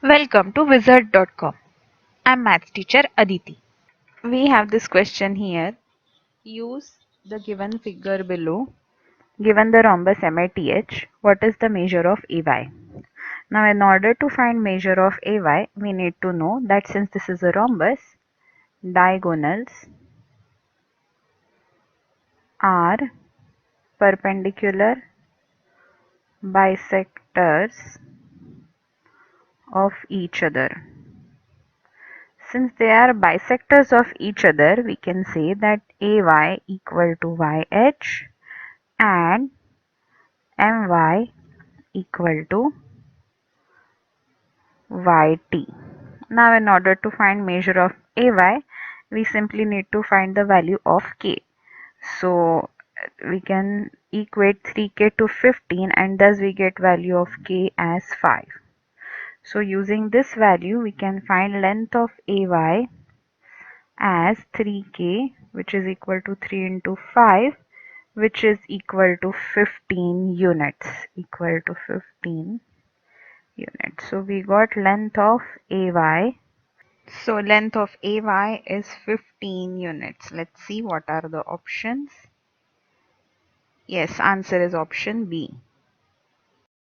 Welcome to wizard.com. I'm maths teacher Aditi. We have this question here. Use the given figure below. Given the rhombus MATH, what is the measure of AY? Now in order to find measure of AY, we need to know that since this is a rhombus, diagonals are perpendicular bisectors of each other. Since they are bisectors of each other, we can say that AY equal to YH and MY equal to YT. Now in order to find measure of AY, we simply need to find the value of K. So we can equate 3K to 15 and thus we get value of K as 5. So using this value, we can find length of AY as 3K, which is equal to 3 into 5, which is equal to 15 units, So we got length of AY. So length of AY is 15 units. Let's see what are the options. Yes, answer is option B.